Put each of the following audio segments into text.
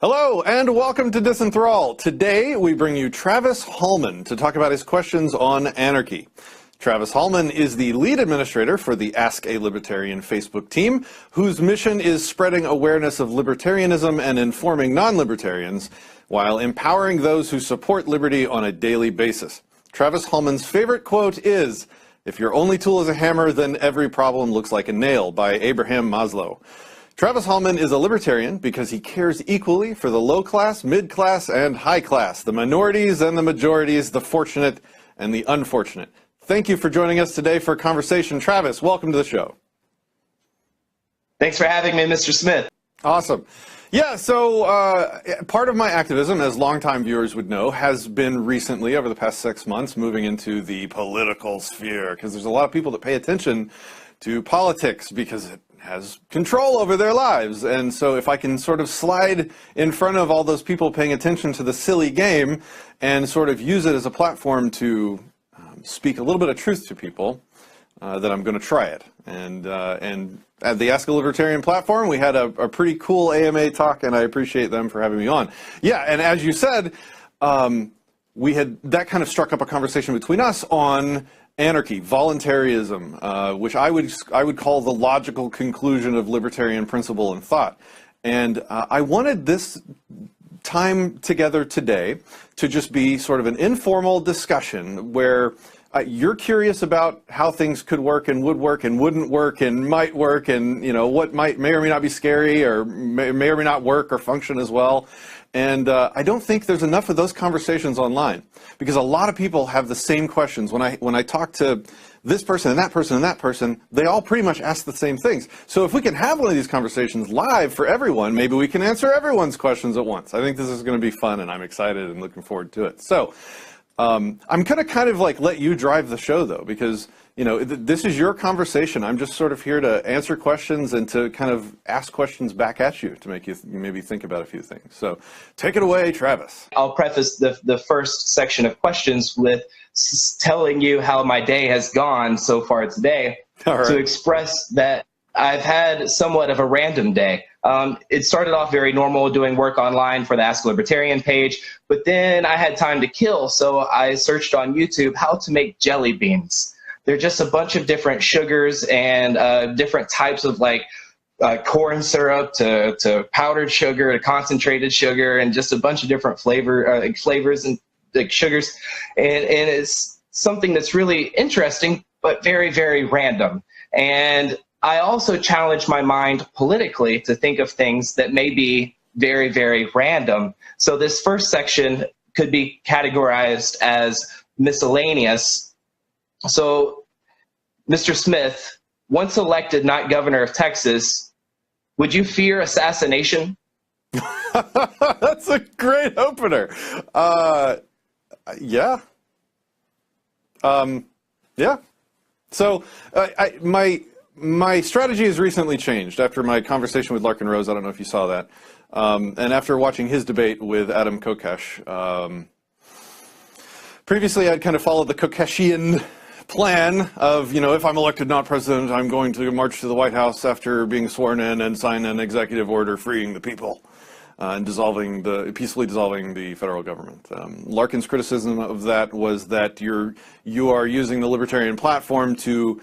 Hello and welcome to Disenthrall. Today we bring you Travis Hallman to talk about his questions on anarchy. Travis Hallman is the lead administrator for the Ask a Libertarian Facebook team, whose mission is spreading awareness of libertarianism and informing non-libertarians, while empowering those who support liberty on a daily basis. Travis Hallman's favorite quote is, "If your only tool is a hammer, then every problem looks like a nail," by Abraham Maslow. Travis Hallman is a libertarian because he cares equally for the low class, mid class, and high class, the minorities and the majorities, the fortunate and the unfortunate. Thank you for joining us today for a conversation. Travis, welcome to the show. Thanks for having me, Mr. Smith. Awesome. Yeah, so part of my activism, as longtime viewers would know, has been recently, over the past 6 months, moving into the political sphere, because there's a lot of people that pay attention to politics because it has control over their lives. And so if I can sort of slide in front of all those people paying attention to the silly game and sort of use it as a platform to speak a little bit of truth to people, then I'm going to try it. And at the Ask a Libertarian platform, we had a pretty cool AMA talk, and I appreciate them for having me on. Yeah, and as you said, that kind of struck up a conversation between us on anarchy, voluntarism, which I would call the logical conclusion of libertarian principle and thought. And I wanted this time together today to just be sort of an informal discussion where you're curious about how things could work and would work and wouldn't work and might work, and what may or may not be scary or may or may not work or function as well. And I don't think there's enough of those conversations online, because a lot of people have the same questions. When I talk to this person and that person and that person, they all pretty much ask the same things. So if we can have one of these conversations live for everyone, maybe we can answer everyone's questions at once. I think this is going to be fun, and I'm excited and looking forward to it. So I'm going to kind of like let you drive the show, though, because this is your conversation. I'm just sort of here to answer questions and to kind of ask questions back at you to make you maybe think about a few things. So take it away, Travis. I'll preface the first section of questions with telling you how my day has gone so far today, to express that I've had somewhat of a random day. It started off very normal, doing work online for the Ask a Libertarian page, but then I had time to kill, so I searched on YouTube how to make jelly beans. They're just a bunch of different sugars and different types of corn syrup to powdered sugar to concentrated sugar, and just a bunch of different flavors and sugars. And it's something that's really interesting, but very, very random. And I also challenge my mind politically to think of things that may be very, very random. So this first section could be categorized as miscellaneous. So, Mr. Smith, once elected not governor of Texas, would you fear assassination? That's a great opener. Yeah. Yeah. So my strategy has recently changed after my conversation with Larkin Rose. I don't know if you saw that. And after watching his debate with Adam Kokesh. Previously, I'd kind of followed the Kokeshian plan of, if I'm elected not president, I'm going to march to the White House after being sworn in and sign an executive order freeing the people and peacefully dissolving the federal government. Larkin's criticism of that was that you are using the libertarian platform to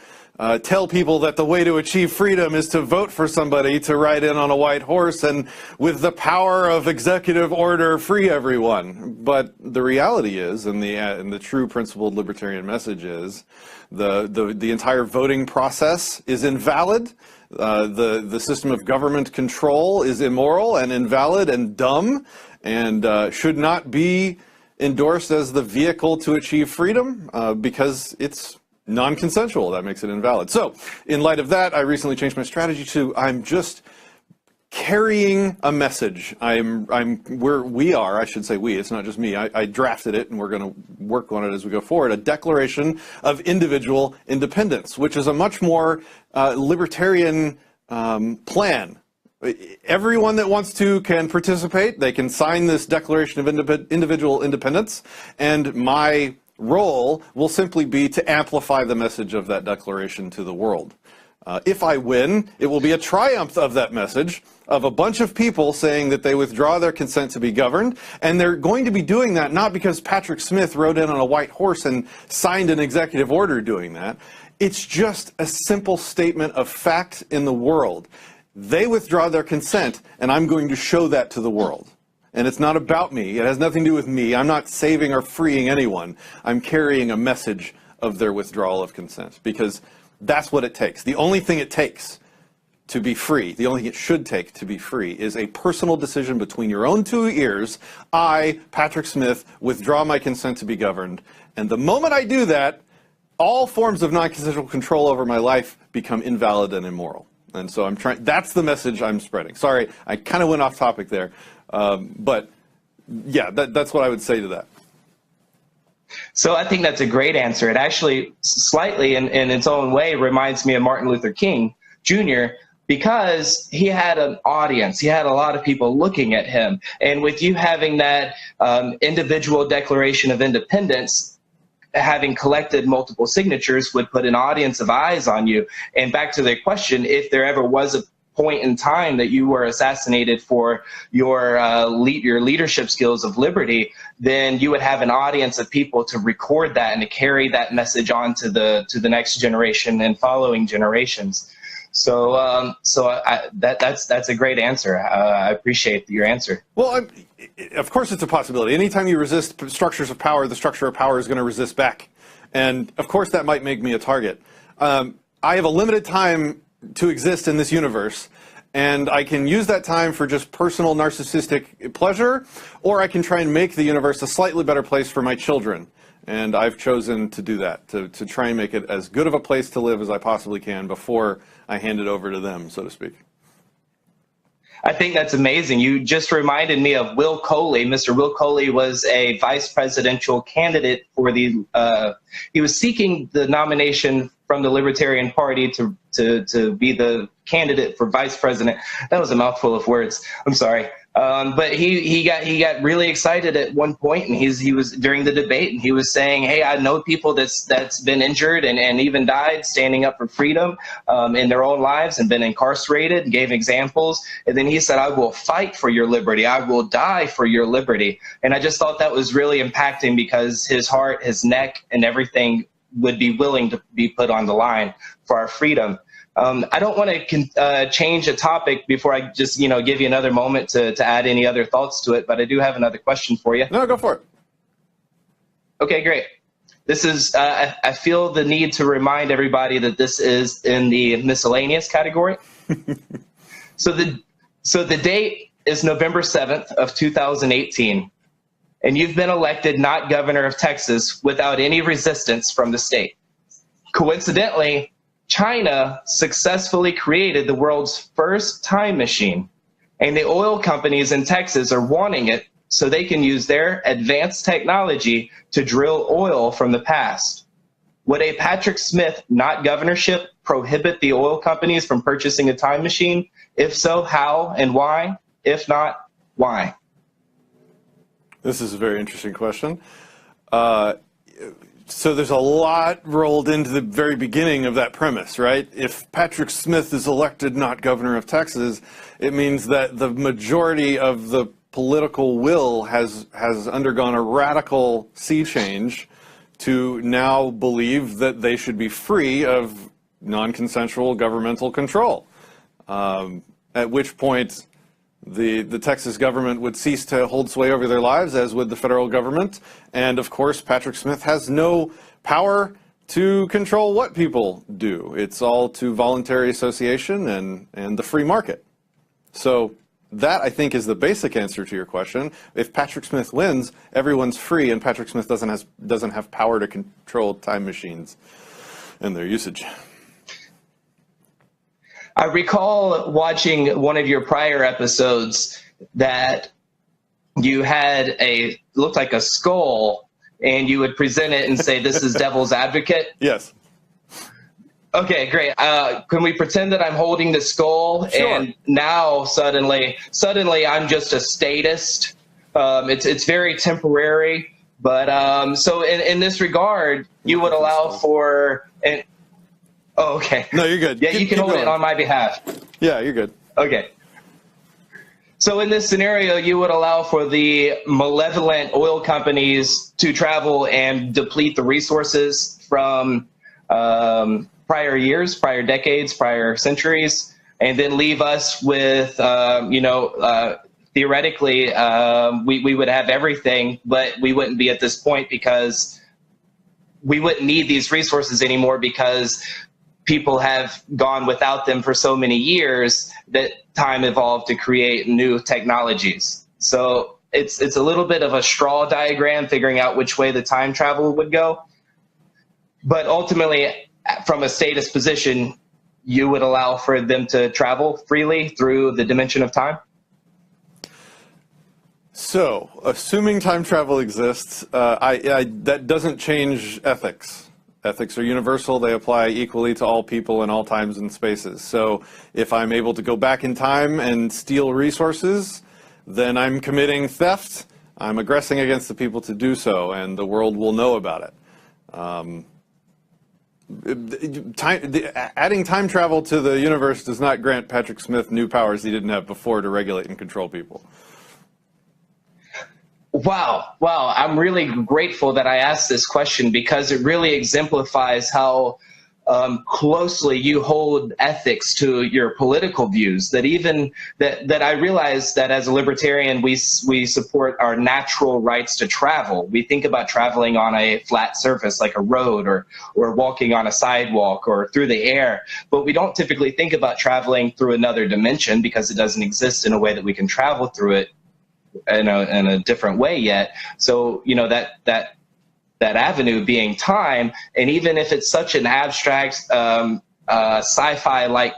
tell people that the way to achieve freedom is to vote for somebody to ride in on a white horse and with the power of executive order free everyone. But the reality is, and the true principled libertarian message is, the entire voting process is invalid. The system of government control is immoral and invalid and dumb, and should not be endorsed as the vehicle to achieve freedom because it's non-consensual. That makes it invalid. So in light of that, I recently changed my strategy to I'm just carrying a message. I should say we, it's not just me. I drafted it, and we're going to work on it as we go forward. A Declaration of Individual Independence, which is a much more libertarian plan. Everyone that wants to can participate. They can sign this Declaration of Individual Independence, and my role will simply be to amplify the message of that declaration to the world. If I win, it will be a triumph of that message, of a bunch of people saying that they withdraw their consent to be governed, and they're going to be doing that not because Patrick Smith rode in on a white horse and signed an executive order doing that. It's just a simple statement of fact in the world. They withdraw their consent, and I'm going to show that to the world. And it's not about me. It has nothing to do with me. I'm not saving or freeing anyone. I'm carrying a message of their withdrawal of consent, because that's what it takes. The only thing it takes to be free, the only thing it should take to be free, is a personal decision between your own two ears. I, Patrick Smith, withdraw my consent to be governed. And the moment I do that, all forms of non-consensual control over my life become invalid and immoral. And so that's the message I'm spreading. Sorry, I kind of went off topic there. But yeah, that's what I would say to that. So I think that's a great answer. It actually slightly in its own way reminds me of Martin Luther King Jr., because he had an audience. He had a lot of people looking at him. And with you having that individual Declaration of Independence, having collected multiple signatures would put an audience of eyes on you. And back to the question, if there ever was a point in time that you were assassinated for your leadership skills of liberty, then you would have an audience of people to record that and to carry that message on to the next generation and following generations. So that's a great answer. I appreciate your answer. Well, of course it's a possibility. Anytime you resist structures of power, the structure of power is going to resist back. And of course that might make me a target. I have a limited time to exist in this universe, and I can use that time for just personal narcissistic pleasure, or I can try and make the universe a slightly better place for my children. And I've chosen to do that, to try and make it as good of a place to live as I possibly can before I hand it over to them, so to speak. I think that's amazing. You just reminded me of Will Coley. Mr. Will Coley was a vice presidential candidate for he was seeking the nomination from the Libertarian Party to be the candidate for vice president. That was a mouthful of words. I'm sorry. But he got really excited at one point, and he was during the debate, and he was saying, "Hey, I know people that's been injured and even died standing up for freedom in their own lives and been incarcerated," and gave examples. And then he said, "I will fight for your liberty. I will die for your liberty." And I just thought that was really impacting, because his heart, his neck, and everything would be willing to be put on the line for our freedom. I don't want to change the topic before I just, give you another moment to add any other thoughts to it, but I do have another question for you. No, go for it. Okay, great. This is, I feel the need to remind everybody that this is in the miscellaneous category. So the date is November 7th of 2018, and you've been elected not governor of Texas without any resistance from the state. Coincidentally, China successfully created the world's first time machine, and the oil companies in Texas are wanting it so they can use their advanced technology to drill oil from the past. Would a Patrick Smith not governorship prohibit the oil companies from purchasing a time machine? If so, how and why? If not, why? This is a very interesting question. So there's a lot rolled into the very beginning of that premise, right? If Patrick Smith is elected not governor of Texas, it means that the majority of the political will has undergone a radical sea change to now believe that they should be free of non-consensual governmental control. At which point the Texas government would cease to hold sway over their lives, as would the federal government. And of course, Patrick Smith has no power to control what people do. It's all to voluntary association and the free market. So that, I think, is the basic answer to your question. If Patrick Smith wins, everyone's free, and Patrick Smith doesn't have power to control time machines and their usage. I recall watching one of your prior episodes that you had looked like a skull, and you would present it and say, "This is devil's advocate." Yes. Okay, great. Can we pretend that I'm holding the skull? Sure. And now suddenly I'm just a statist. It's very temporary, but so in this regard, you would allow for Oh, okay. No, you're good. Yeah, you can hold it on my behalf. Yeah, you're good. Okay. So in this scenario, you would allow for the malevolent oil companies to travel and deplete the resources from prior years, prior decades, prior centuries, and then leave us with, theoretically, we would have everything, but we wouldn't be at this point because we wouldn't need these resources anymore because people have gone without them for so many years that time evolved to create new technologies. So it's a little bit of a straw diagram figuring out which way the time travel would go. But ultimately, from a status position, you would allow for them to travel freely through the dimension of time? So, assuming time travel exists, that doesn't change ethics. Ethics are universal. They apply equally to all people in all times and spaces. So if I'm able to go back in time and steal resources, then I'm committing theft. I'm aggressing against the people to do so, and the world will know about it. Adding time travel to the universe does not grant Patrick Smith new powers he didn't have before to regulate and control people. Wow. I'm really grateful that I asked this question because it really exemplifies how closely you hold ethics to your political views. That even that I realize that as a libertarian, we support our natural rights to travel. We think about traveling on a flat surface like a road or walking on a sidewalk or through the air, but we don't typically think about traveling through another dimension because it doesn't exist in a way that we can travel through it in a different way yet. So, that avenue being time, and even if it's such an abstract sci-fi like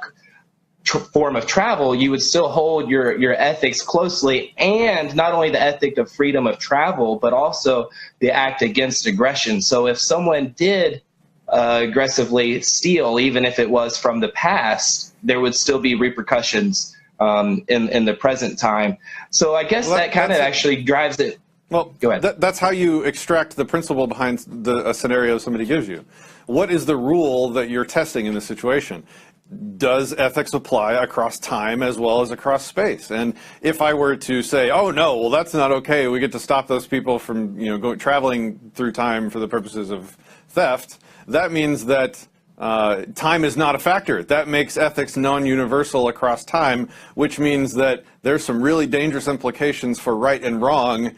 form of travel, you would still hold your ethics closely, and not only the ethic of freedom of travel, but also the act against aggression. So if someone did aggressively steal, even if it was from the past, there would still be repercussions in the present time. So I guess that kind of actually drives it. Well, go ahead. That's how you extract the principle behind a scenario somebody gives you. What is the rule that you're testing in this situation? Does ethics apply across time as well as across space? And if I were to say, oh no, well that's not okay, we get to stop those people from traveling through time for the purposes of theft, that means that time is not a factor. That makes ethics non-universal across time, which means that there's some really dangerous implications for right and wrong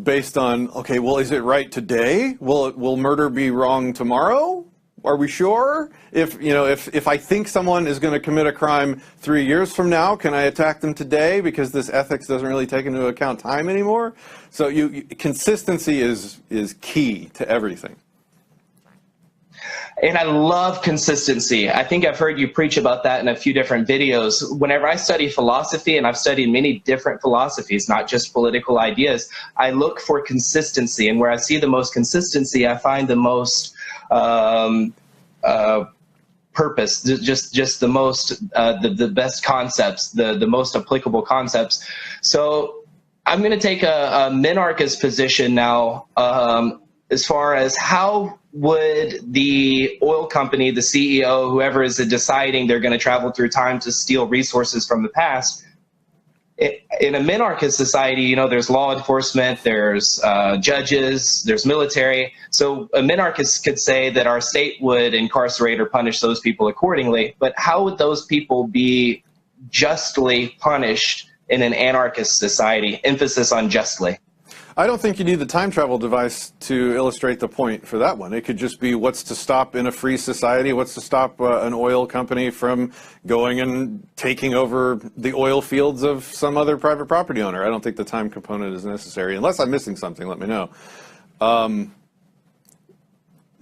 based on, okay, well, is it right today? Will murder be wrong tomorrow? Are we sure? If I think someone is going to commit a crime 3 years from now, can I attack them today because this ethics doesn't really take into account time anymore? So consistency is key to everything. And I love consistency. I think I've heard you preach about that in a few different videos. Whenever I study philosophy, and I've studied many different philosophies, not just political ideas, I look for consistency. And where I see the most consistency, I find the most purpose, just the most, the best concepts, the most applicable concepts. So I'm going to take a minarchist position now as far as how would the oil company, the CEO, whoever is deciding they're going to travel through time to steal resources from the past, in a minarchist society, there's law enforcement, there's judges, there's military. So a minarchist could say that our state would incarcerate or punish those people accordingly. But how would those people be justly punished in an anarchist society? Emphasis on justly. I don't think you need the time travel device to illustrate the point for that one. It could just be what's to stop in a free society, what's to stop an oil company from going and taking over the oil fields of some other private property owner. I don't think the time component is necessary. Unless I'm missing something, let me know.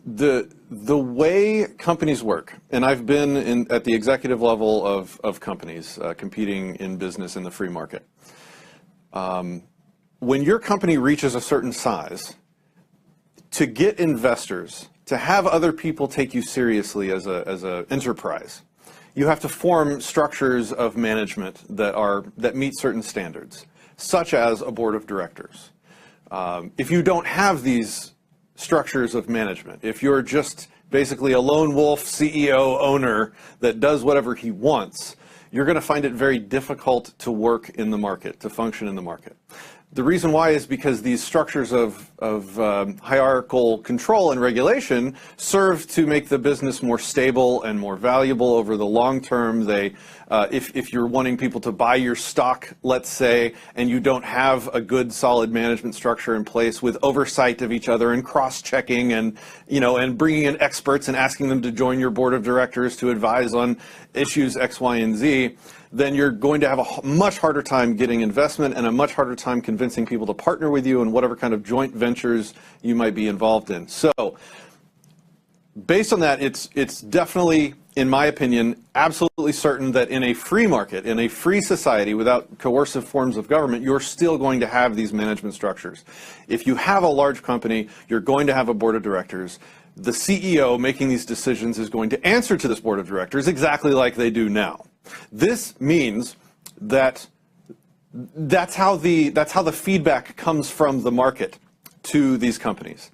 The way companies work, and I've been at the executive level of companies competing in business in the free market. When your company reaches a certain size, to get investors, to have other people take you seriously as a enterprise, you have to form structures of management that meet certain standards, such as a board of directors. If you don't have these structures of management. If you're just basically a lone wolf CEO owner that does whatever he wants, you're going to find it very difficult to work in the market, to function in the market. The reason why is because these structures of hierarchical control and regulation serve to make the business more stable and more valuable over the long term. They, if you're wanting people to buy your stock, let's say, and you don't have a good solid management structure in place with oversight of each other and cross-checking and, and bringing in experts and asking them to join your board of directors to advise on issues X, Y, and Z, then you're going to have a much harder time getting investment and a much harder time convincing people to partner with you in whatever kind of joint ventures you might be involved in. So based on that, it's definitely, in my opinion, absolutely certain that in a free market, in a free society without coercive forms of government, you're still going to have these management structures. If you have a large company, you're going to have a board of directors. The CEO making these decisions is going to answer to this board of directors exactly like they do now. This means that that's how the feedback comes from the market to these companies.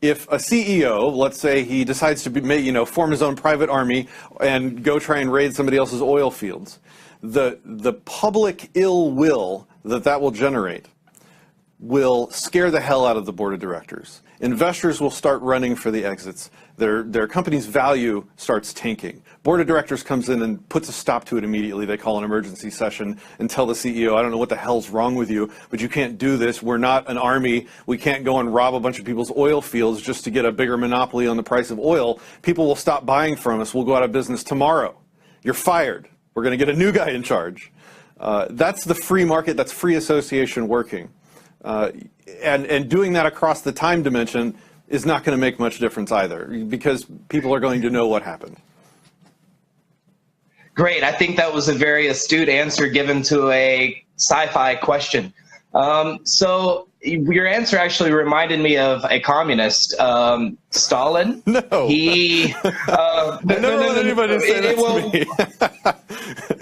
If a CEO, let's say he decides to form his own private army and go try and raid somebody else's oil fields, the public ill will that will generate will scare the hell out of the board of directors. Investors will start running for the exits. Their company's value starts tanking. Board of directors comes in and puts a stop to it immediately. They call an emergency session and tell the CEO, I don't know what the hell's wrong with you, but you can't do this. We're not an army. We can't go and rob a bunch of people's oil fields just to get a bigger monopoly on the price of oil. People will stop buying from us. We'll go out of business tomorrow. You're fired. We're going to get a new guy in charge. That's the free market. That's free association working. And doing that across the time dimension is not going to make much difference either, because people are going to know what happened. Great. I think that was a very astute answer given to a sci-fi question. So your answer actually reminded me of a communist, Stalin. No. He. I never let anybody say that to me.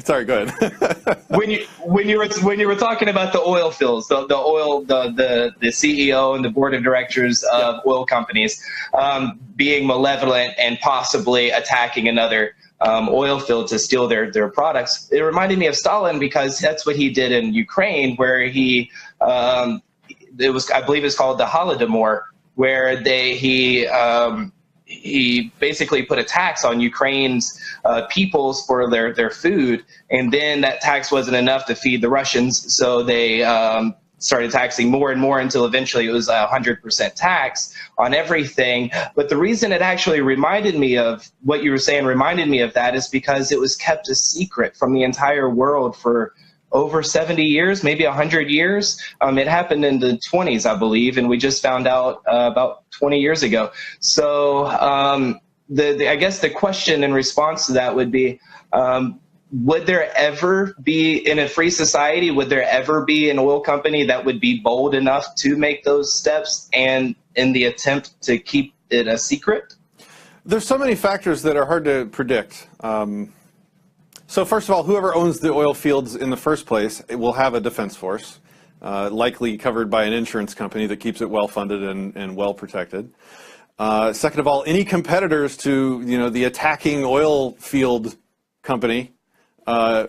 Sorry, go ahead. when you were talking about the oil fields, the CEO and the board of directors of oil companies being malevolent and possibly attacking another oil field to steal their products, it reminded me of Stalin, because that's what he did in Ukraine, where he I believe it's called the Holodomor, where he basically put a tax on Ukraine's peoples for their food, and then that tax wasn't enough to feed the Russians, so they started taxing more and more until eventually it was 100% tax on everything. But the reason it actually reminded me of what you were saying, reminded me of that, is because it was kept a secret from the entire world for over 70 years, maybe 100 years. It happened in the 20s, I believe, and we just found out about 20 years ago. So I guess the question in response to that would be, would there ever be, in a free society, would there ever be an oil company that would be bold enough to make those steps and in the attempt to keep it a secret? There's so many factors that are hard to predict. So first of all, whoever owns the oil fields in the first place, it will have a defense force, likely covered by an insurance company that keeps it well funded and well protected. Second of all, any competitors to the attacking oil field company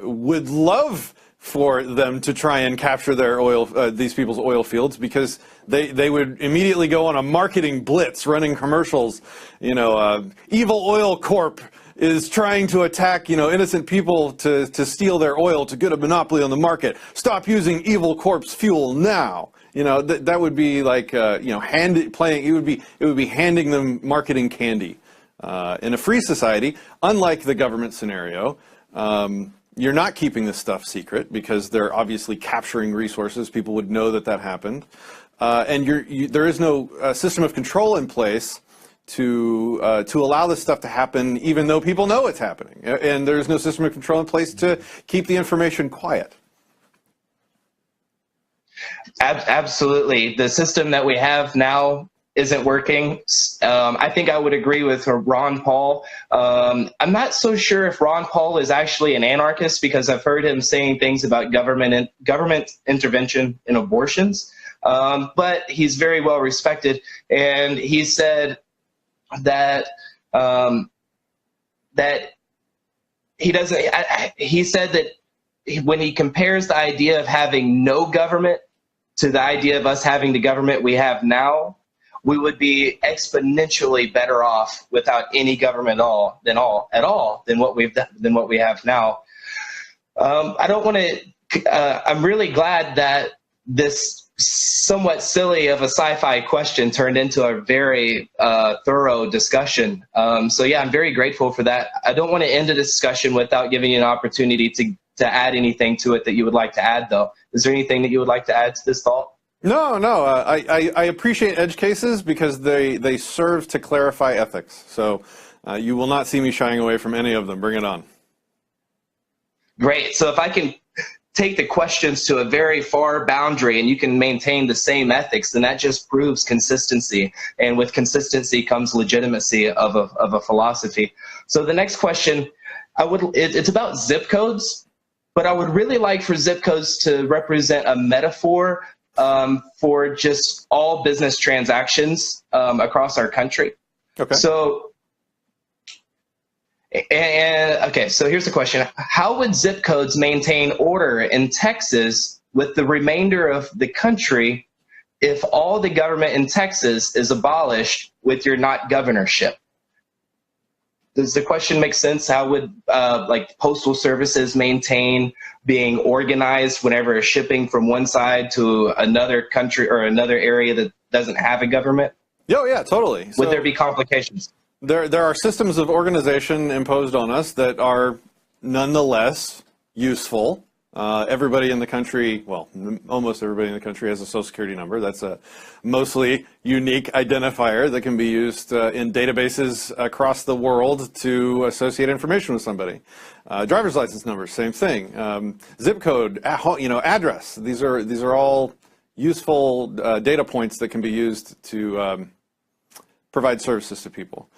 would love for them to try and capture their these people's oil fields, because they would immediately go on a marketing blitz, running commercials. Evil Oil Corp is trying to attack innocent people to steal their oil to get a monopoly on the market. Stop using Evil Corp's fuel now. That would be like it would be handing them marketing candy. In a free society, unlike the government scenario, you're not keeping this stuff secret, because they're obviously capturing resources. People would know that happened, and there is no system of control in place to allow this stuff to happen, even though people know it's happening, and there's no system of control in place to keep the information quiet. Absolutely. The system that we have now isn't working. I think I would agree with Ron Paul. I'm not so sure if Ron Paul is actually an anarchist, because I've heard him saying things about government intervention in abortions. But he's very well respected, and he said that that he doesn't. He said that when he compares the idea of having no government to the idea of us having the government we have now, we would be exponentially better off without any government at all than what we have now. I don't want to. I'm really glad that this somewhat silly of a sci-fi question turned into a very thorough discussion. So yeah, I'm very grateful for that. I don't want to end the discussion without giving you an opportunity to add anything to it that you would like to add, though. Is there anything that you would like to add to this thought? No. I appreciate edge cases because they serve to clarify ethics. So you will not see me shying away from any of them. Bring it on. Great. So if I can take the questions to a very far boundary and you can maintain the same ethics, then that just proves consistency. And with consistency comes legitimacy of a philosophy. So the next question, it's about zip codes, but I would really like for zip codes to represent a metaphor for just all business transactions across our country. Okay. So here's the question. How would zip codes maintain order in Texas with the remainder of the country if all the government in Texas is abolished with your not governorship? Does the question make sense? How would like postal services maintain being organized whenever it's shipping from one side to another country or another area that doesn't have a government? Oh, yeah, totally. Would there be complications? There are systems of organization imposed on us that are nonetheless useful. Everybody in the country, well, almost everybody in the country has a social security number. That's a mostly unique identifier that can be used in databases across the world to associate information with somebody. Driver's license number, same thing. Zip code, address. These are all useful data points that can be used to provide services to people.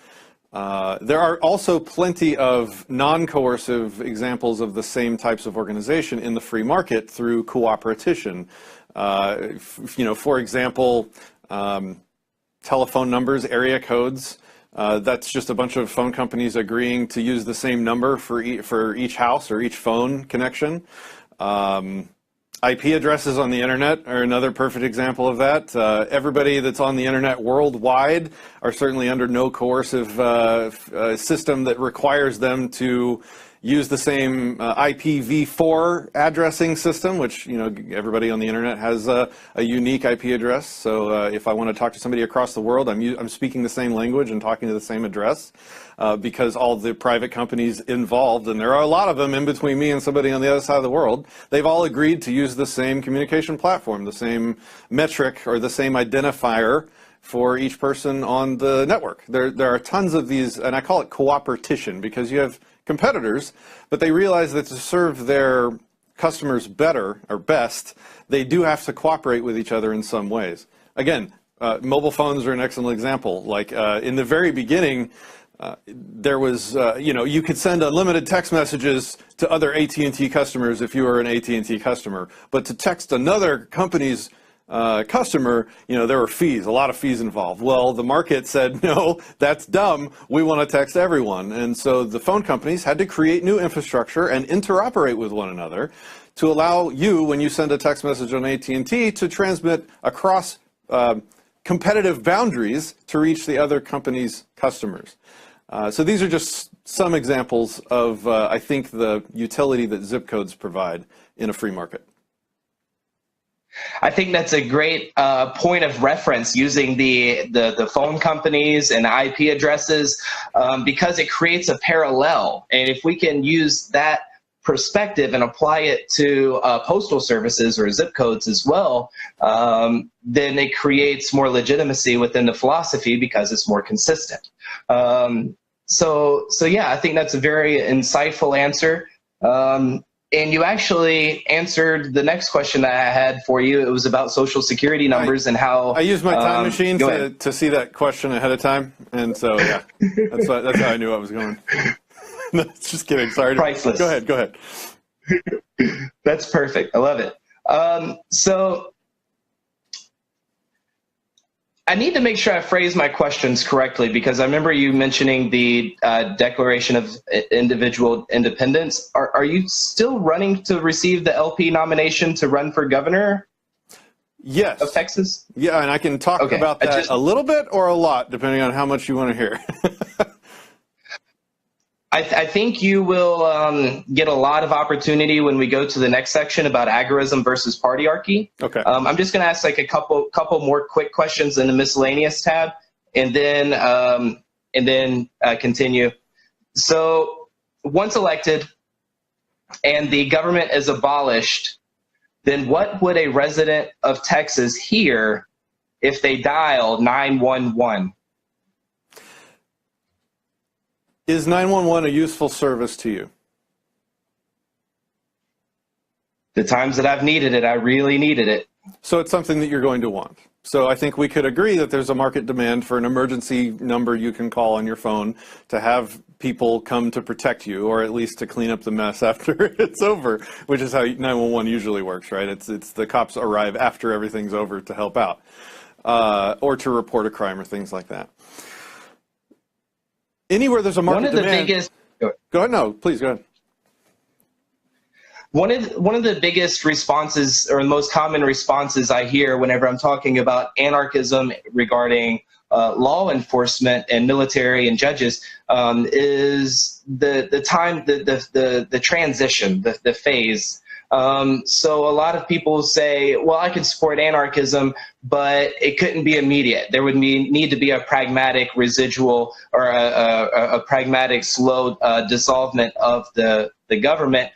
There are also plenty of non-coercive examples of the same types of organization in the free market through cooperation. For example, telephone numbers, area codes. That's just a bunch of phone companies agreeing to use the same number for each house or each phone connection. IP addresses on the internet are another perfect example of that. Everybody that's on the internet worldwide are certainly under no coercive system that requires them to use the same IPv4 addressing system, which everybody on the internet has a unique IP address. So if I want to talk to somebody across the world, I'm speaking the same language and talking to the same address. Because all the private companies involved, and there are a lot of them in between me and somebody on the other side of the world, they've all agreed to use the same communication platform, the same metric or the same identifier for each person on the network. There are tons of these, and I call it cooperation, because you have competitors, but they realize that to serve their customers better or best, they do have to cooperate with each other in some ways. Again, mobile phones are an excellent example. Like in the very beginning, there was, you could send unlimited text messages to other AT&T customers if you were an AT&T customer. But to text another company's customer, there were fees, a lot of fees involved. Well, the market said, no, that's dumb. We want to text everyone. And so the phone companies had to create new infrastructure and interoperate with one another to allow you, when you send a text message on AT&T, to transmit across competitive boundaries to reach the other company's customers. So these are just some examples of, I think, the utility that zip codes provide in a free market. I think that's a great point of reference, using the phone companies and IP addresses, because it creates a parallel. And if we can use that perspective and apply it to postal services or zip codes as well, then it creates more legitimacy within the philosophy because it's more consistent. So yeah, I think that's a very insightful answer. And you actually answered the next question that I had for you. It was about Social Security numbers and how I used my time machine to see that question ahead of time, and so yeah, that's how I knew I was going. Just kidding. Sorry. Priceless. Go ahead. That's perfect. I love it. So I need to make sure I phrase my questions correctly, because I remember you mentioning the Declaration of Individual Independence. Are you still running to receive the LP nomination to run for governor? Yes. Of Texas? Yeah, and I can talk about that a little bit or a lot, depending on how much you want to hear. I think you will get a lot of opportunity when we go to the next section about agorism versus partyarchy. Okay. I'm just going to ask like a couple more quick questions in the miscellaneous tab, and then continue. So once elected and the government is abolished, then what would a resident of Texas hear if they dial 911? Is 911 a useful service to you? The times that I've needed it, I really needed it. So it's something that you're going to want. So I think we could agree that there's a market demand for an emergency number you can call on your phone to have people come to protect you, or at least to clean up the mess after it's over, which is how 911 usually works, right? It's the cops arrive after everything's over to help out, or to report a crime or things like that. Anywhere there's a market demand. Go ahead. No, please go ahead. One of the biggest responses, or the most common responses I hear whenever I'm talking about anarchism regarding law enforcement and military and judges, is the time, the transition, the phase. So a lot of people say, well, I can support anarchism, but it couldn't be immediate. There would need to be a pragmatic residual, or a pragmatic slow dissolvement of the government.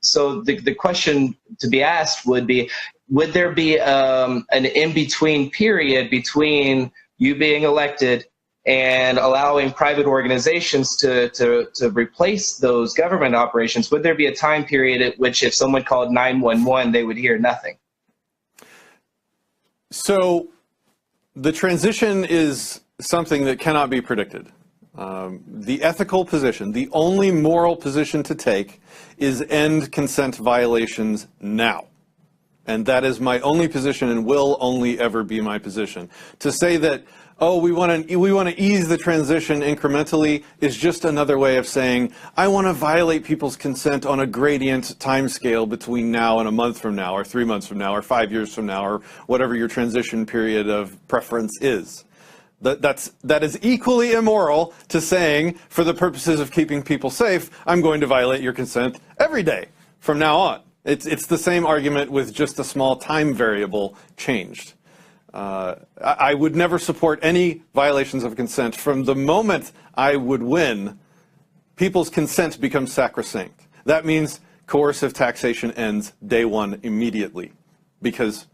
So the question to be asked would be, would there be an in-between period between you being elected and allowing private organizations to replace those government operations? Would there be a time period at which if someone called 911, they would hear nothing? So the transition is something that cannot be predicted. The ethical position, the only moral position to take, is end consent violations now. And that is my only position, and will only ever be my position. To say that, oh, we want to ease the transition incrementally, is just another way of saying, I want to violate people's consent on a gradient time scale between now and a month from now, or 3 months from now, or 5 years from now, or whatever your transition period of preference is. That is equally immoral to saying, for the purposes of keeping people safe, I'm going to violate your consent every day from now on. It's the same argument with just a small time variable changed. I would never support any violations of consent. From the moment I would win, people's consent becomes sacrosanct. That means coercive taxation ends day one immediately, because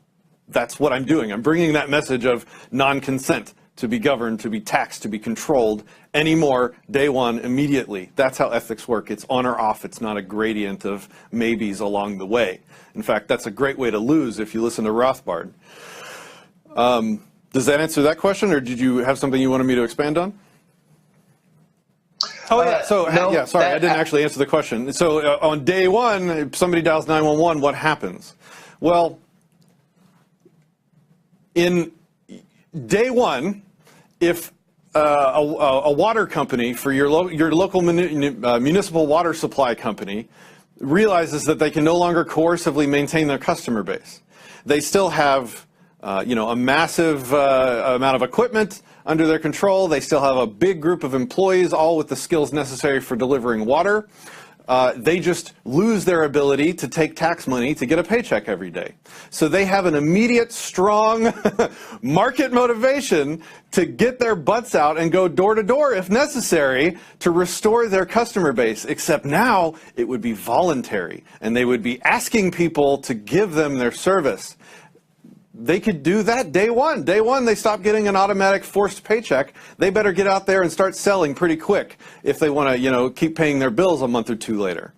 that's what I'm doing. I'm bringing that message of non-consent, to be governed, to be taxed, to be controlled anymore, day one, immediately. That's how ethics work. It's on or off. It's not a gradient of maybes along the way. In fact, that's a great way to lose if you listen to Rothbard. Does that answer that question, or did you have something you wanted me to expand on? Oh, yeah. So, yeah, sorry, I didn't actually answer the question. So on day one, if somebody dials 911, what happens? Well, in day one, if a water company for your local municipal water supply company realizes that they can no longer coercively maintain their customer base, they still have a massive amount of equipment under their control. They still have a big group of employees, all with the skills necessary for delivering water. They just lose their ability to take tax money to get a paycheck every day. So they have an immediate, strong market motivation to get their butts out and go door to door if necessary to restore their customer base. Except now it would be voluntary, and they would be asking people to give them their service. They could do that day one. Day one, they stop getting an automatic forced paycheck. They better get out there and start selling pretty quick if they want to, keep paying their bills a month or two later.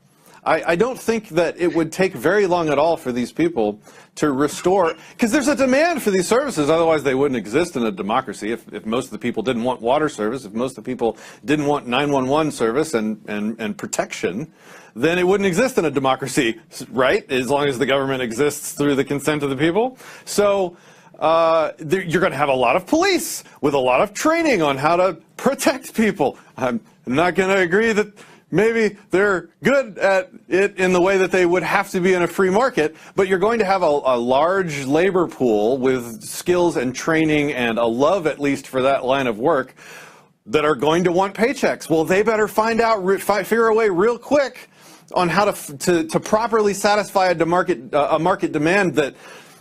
I don't think that it would take very long at all for these people to restore, because there's a demand for these services, otherwise they wouldn't exist in a democracy. If most of the people didn't want water service, if most of the people didn't want 911 service and protection, then it wouldn't exist in a democracy, right? As long as the government exists through the consent of the people. So you're going to have a lot of police with a lot of training on how to protect people. I'm not going to agree that maybe they're good at it in the way that they would have to be in a free market, but you're going to have a large labor pool with skills and training and a love, at least, for that line of work that are going to want paychecks. Well, they better figure a way real quick on how to properly satisfy a market demand that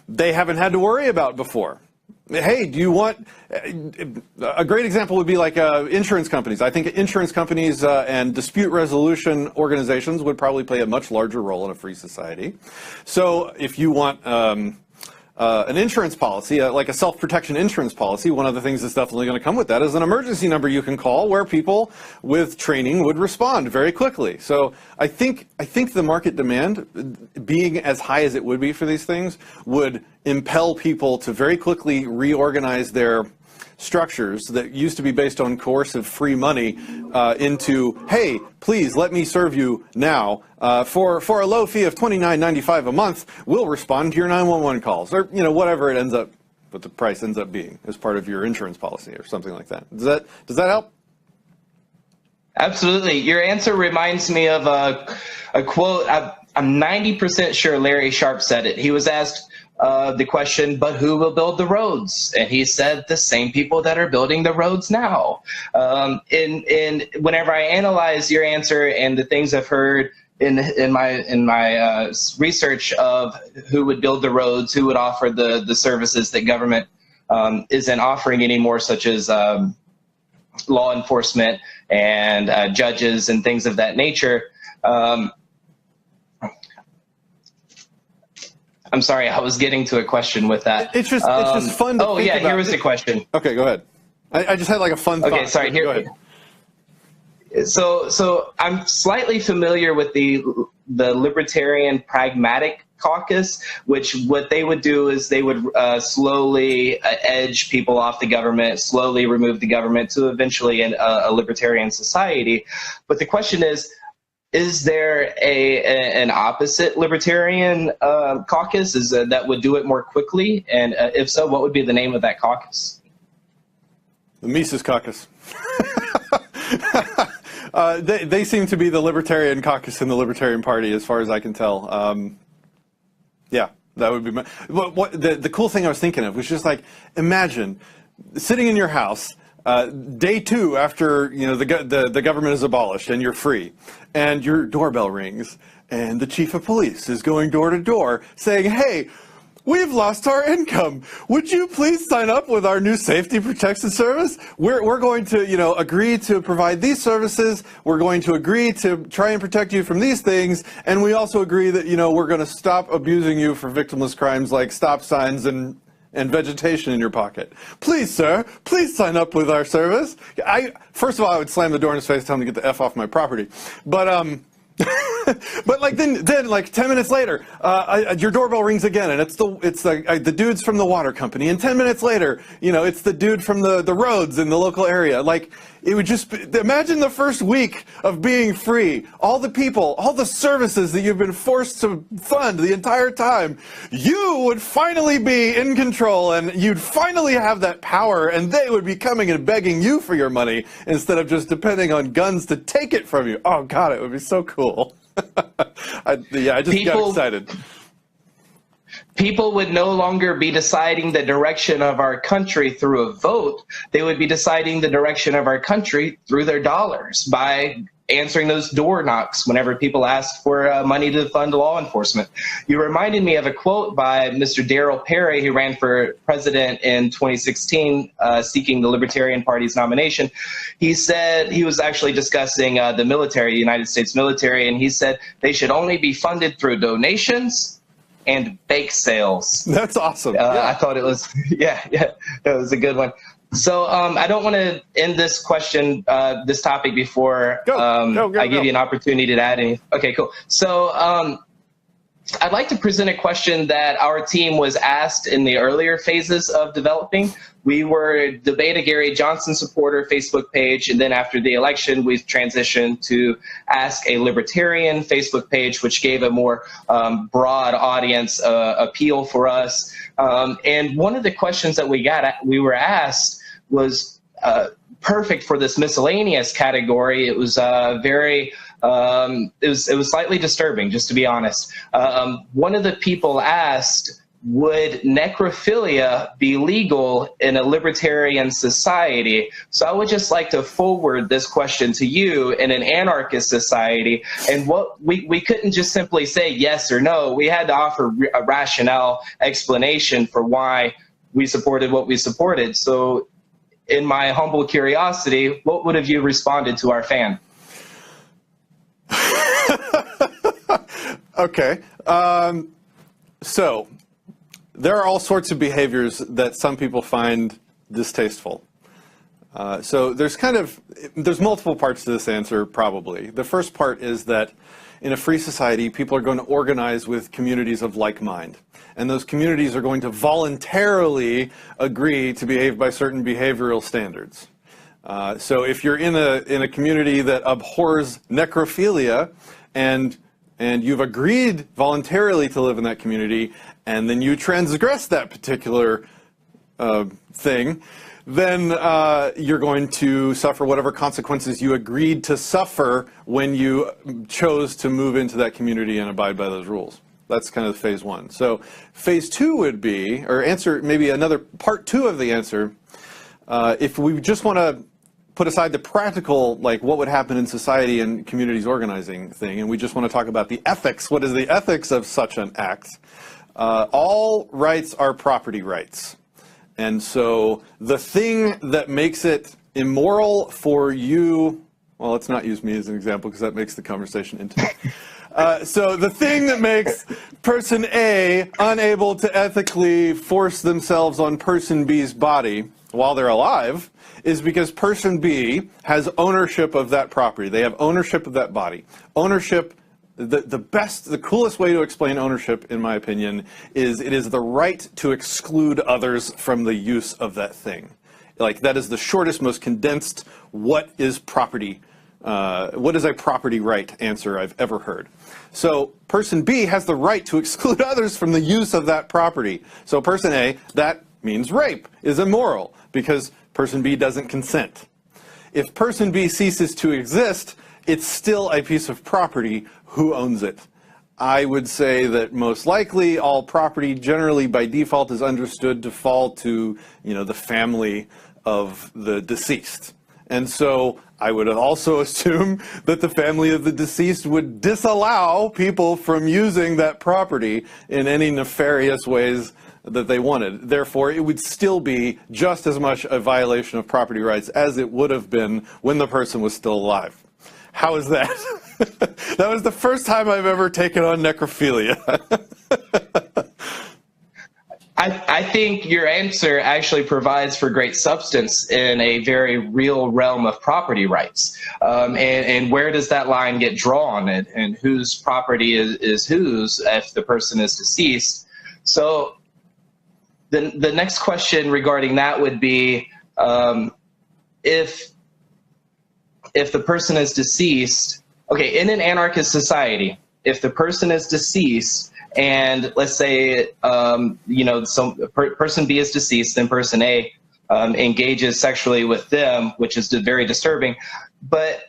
they haven't had to worry about before. Hey, do you want a great example would be like insurance companies. I think insurance companies and dispute resolution organizations would probably play a much larger role in a free society. So if you want an insurance policy, like a self-protection insurance policy, one of the things that's definitely going to come with that is an emergency number you can call where people with training would respond very quickly. So I think the market demand, being as high as it would be for these things, would impel people to very quickly reorganize their structures that used to be based on coercive free money into, hey, please let me serve you now for a low fee of $29.95 a month. We'll respond to your 911 calls, or whatever it ends up, what the price ends up being as part of your insurance policy or something like that. Does that help? Absolutely. Your answer reminds me of a quote. I'm 90% sure Larry Sharpe said it. He was asked the question, but who will build the roads? And he said, the same people that are building the roads now. And whenever I analyze your answer and the things I've heard in my research of who would build the roads, who would offer the services that government isn't offering anymore, such as law enforcement and judges and things of that nature. I'm sorry, I was getting to a question with that. It's just fun to think about. Here was the question. Okay, go ahead. I just had like a fun thought. Okay, sorry. Go ahead. So I'm slightly familiar with the Libertarian Pragmatic Caucus, which what they would do is they would slowly edge people off the government, slowly remove the government to eventually a libertarian society. But the question is there an opposite libertarian caucus that would do it more quickly? And if so, what would be the name of that caucus? The Mises Caucus. They seem to be the Libertarian Caucus in the Libertarian Party, as far as I can tell. Yeah, that would be my... The cool thing I was thinking of was just like, imagine sitting in your house, day 2 after the government is abolished and you're free, and your doorbell rings, and the chief of police is going door to door saying, hey, we've lost our income. Would you please sign up with our new safety protection service? We're going to, agree to provide these services. We're going to agree to try and protect you from these things. And we also agree that, we're going to stop abusing you for victimless crimes like stop signs and vegetation in your pocket. Please, sir, please sign up with our service. First of all, I would slam the door in his face, tell him to get the F off my property. But, but like then like 10 minutes later, your doorbell rings again, and it's the dudes from the water company. And 10 minutes later, it's the dude from the roads in the local area. Like, it would just imagine the first week of being free. All the people, all the services that you've been forced to fund the entire time, you would finally be in control, and you'd finally have that power, and they would be coming and begging you for your money instead of just depending on guns to take it from you. Oh God, it would be so cool. I just got excited. People would no longer be deciding the direction of our country through a vote. They would be deciding the direction of our country through their dollars by answering those door knocks whenever people asked for money to fund law enforcement. You reminded me of a quote by Mr. Darrell Perry, who ran for president in 2016, seeking the Libertarian Party's nomination. He said, he was actually discussing the military, United States military, and he said they should only be funded through donations and bake sales. That's awesome. I thought it was, yeah, it was a good one. So I don't want to end this question, this topic before I give you an opportunity to add any. Okay, cool. So I'd like to present a question that our team was asked in the earlier phases of developing. We were Debate a Gary Johnson supporter Facebook page, and then after the election, we transitioned to Ask a Libertarian Facebook page, which gave a more broad audience appeal for us. And one of the questions that we were asked was perfect for this miscellaneous category. It was it was slightly disturbing, just to be honest. One of the people asked, would necrophilia be legal in a libertarian society? So I would just like to forward this question to you in an anarchist society. And what we couldn't just simply say yes or no. We had to offer a rationale explanation for why we supported what we supported. So in my humble curiosity, what would have you responded to our fan? Okay. So there are all sorts of behaviors that some people find distasteful. So there's multiple parts to this answer, probably. The first part is that in a free society, people are going to organize with communities of like mind. And those communities are going to voluntarily agree to behave by certain behavioral standards. So if you're in a community that abhors necrophilia and you've agreed voluntarily to live in that community, and then you transgress that particular thing, then you're going to suffer whatever consequences you agreed to suffer when you chose to move into that community and abide by those rules. That's kind of phase one. So phase two would be, or answer, maybe another part two of the answer, if we just want to put aside the practical, like what would happen in society and communities organizing thing, and we just want to talk about the ethics. What is the ethics of such an act? All rights are property rights. And so the thing that makes it immoral for you, well, let's not use me as an example because that makes the conversation intimate. So the thing that makes person A unable to ethically force themselves on person B's body while they're alive is because person B has ownership of that property. They have ownership of that body. Ownership, the coolest way to explain ownership, in my opinion, is it is the right to exclude others from the use of that thing. Like, that is the shortest, most condensed, what is property, what is a property right answer I've ever heard. So person B has the right to exclude others from the use of that property. So person A, that means rape is immoral because person B doesn't consent. If person B ceases to exist, it's still a piece of property. Who owns it? I would say that most likely all property generally by default is understood to fall to, the family of the deceased. And so I would also assume that the family of the deceased would disallow people from using that property in any nefarious ways that they wanted. Therefore, it would still be just as much a violation of property rights as it would have been when the person was still alive. How is that? That was the first time I've ever taken on necrophilia. I think your answer actually provides for great substance in a very real realm of property rights. And where does that line get drawn, and whose property is whose if the person is deceased? So the next question regarding that would be, if the person is deceased, okay, in an anarchist society, if the person is deceased and let's say, person B is deceased, then person A engages sexually with them, which is very disturbing. But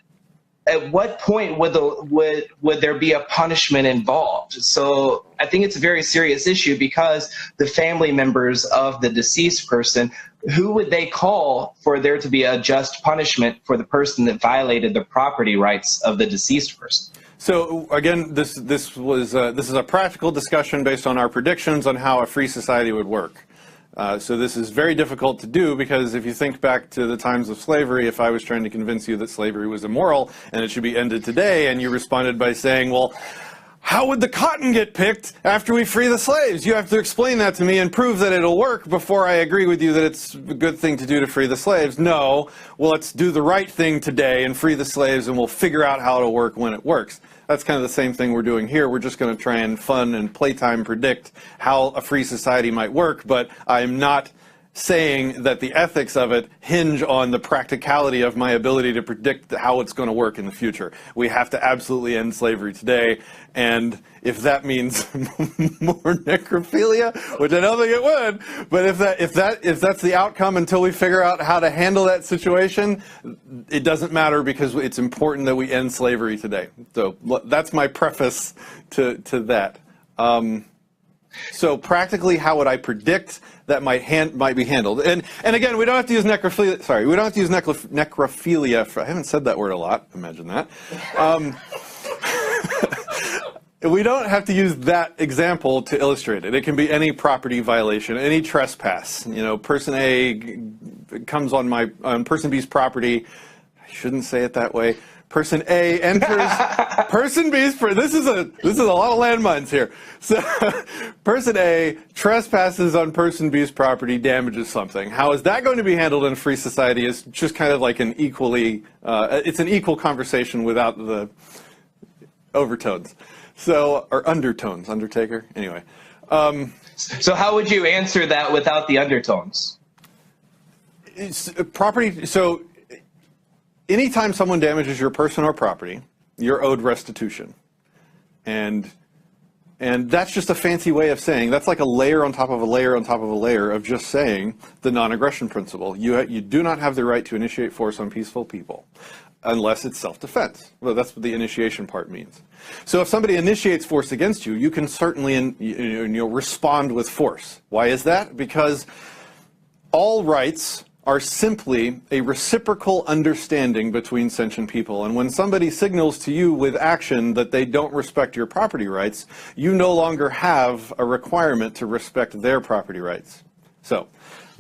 at what point would there be a punishment involved? So I think it's a very serious issue because the family members of the deceased person, who would they call for there to be a just punishment for the person that violated the property rights of the deceased person? So again, this is a practical discussion based on our predictions on how a free society would work. So this is very difficult to do because if you think back to the times of slavery, if I was trying to convince you that slavery was immoral and it should be ended today, and you responded by saying, well, how would the cotton get picked after we free the slaves? You have to explain that to me and prove that it'll work before I agree with you that it's a good thing to do to free the slaves. No, well, let's do the right thing today and free the slaves, and we'll figure out how it'll work when it works. That's kind of the same thing we're doing here. We're just going to try and fun and playtime predict how a free society might work, but I'm not saying that the ethics of it hinge on the practicality of my ability to predict how it's going to work in the future. We have to absolutely end slavery today, and if that means more necrophilia, which I don't think it would, but if that's the outcome until we figure out how to handle that situation, it doesn't matter because it's important that we end slavery today. So that's my preface to that. So practically, how would I predict that might be handled? And again, we don't have to use necrophilia. Sorry, we don't have to use necrophilia. I haven't said that word a lot. Imagine that. We don't have to use that example to illustrate it. It can be any property violation, any trespass. You know, person A comes on person B's property. I shouldn't say it that way. Person A enters person B's. This is a lot of landmines here. So, person A trespasses on person B's property, damages something. How is that going to be handled in a free society? Is just kind of like it's an equal conversation without the overtones. So, or undertones, Undertaker. Anyway. So how would you answer that without the undertones? So, anytime someone damages your person or property, you're owed restitution. And that's just a fancy way of saying, that's like a layer on top of a layer on top of a layer of just saying the non-aggression principle. You do not have the right to initiate force on peaceful people unless it's self-defense. Well, that's what the initiation part means. So if somebody initiates force against you, you can certainly respond with force. Why is that? Because all rights are simply a reciprocal understanding between sentient people. And when somebody signals to you with action that they don't respect your property rights, you no longer have a requirement to respect their property rights. So,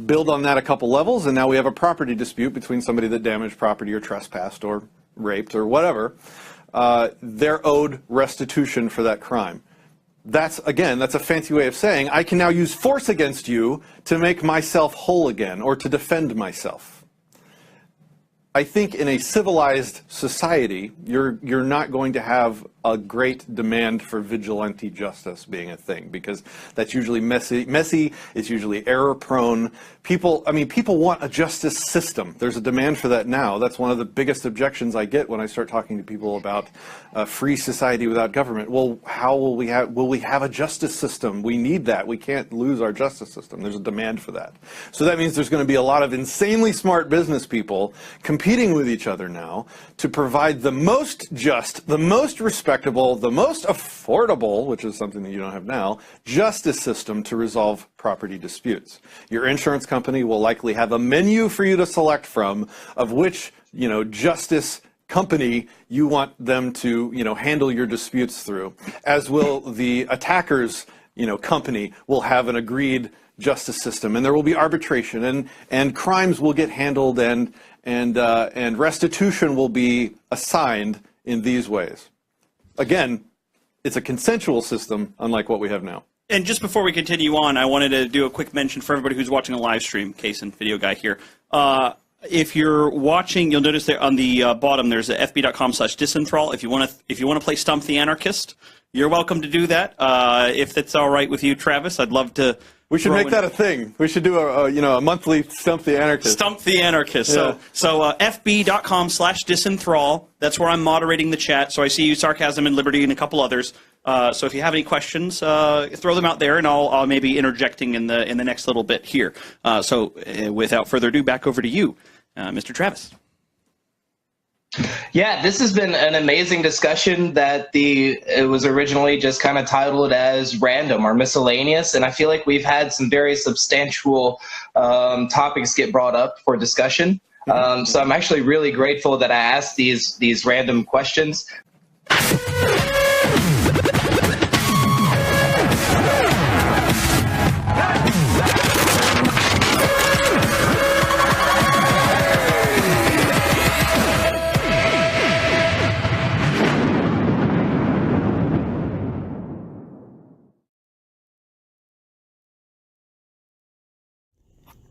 build on that a couple levels, and now we have a property dispute between somebody that damaged property or trespassed or raped or whatever. They're owed restitution for that crime. That's a fancy way of saying I can now use force against you to make myself whole again or to defend myself. I think in a civilized society, you're not going to have a great demand for vigilante justice being a thing, because that's usually messy, it's usually error-prone. People want a justice system. There's a demand for that now. That's one of the biggest objections I get when I start talking to people about a free society without government. Well, how will we have a justice system? We need that. We can't lose our justice system. There's a demand for that. So that means there's going to be a lot of insanely smart business people competing with each other now to provide the most just, the most respectable, the most affordable, which is something that you don't have now, justice system to resolve property disputes. Your insurance company will likely have a menu for you to select from of which, justice company you want them to, handle your disputes through, as will the attacker's, company will have an agreed justice system, and there will be arbitration, and crimes will get handled, and restitution will be assigned in these ways. Again, it's a consensual system, unlike what we have now. And just before we continue on, I wanted to do a quick mention for everybody who's watching a live stream, Case and Video Guy here. If you're watching, you'll notice there on the bottom there's a fb.com/disenthrall. If you want to play Stump the Anarchist, you're welcome to do that. If that's all right with you, Travis, I'd love to. We should make that a thing. We should do a monthly Stump the Anarchist. Stump the Anarchist. Yeah. So fb.com/disenthrall. That's where I'm moderating the chat. So I see you, Sarcasm and Liberty, and a couple others. So if you have any questions, throw them out there, and I'll maybe interjecting in the next little bit here. So without further ado, back over to you, Mr. Travis. Yeah, this has been an amazing discussion that it was originally just kind of titled as random or miscellaneous, and I feel like we've had some very substantial topics get brought up for discussion. So I'm actually really grateful that I asked these random questions.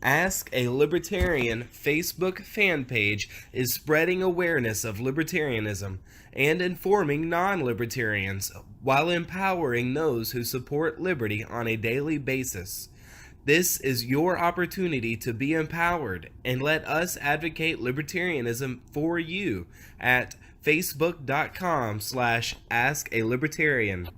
Ask a Libertarian Facebook fan page is spreading awareness of libertarianism and informing non-libertarians while empowering those who support liberty on a daily basis. This is your opportunity to be empowered, and let us advocate libertarianism for you at facebook.com/askalibertarian.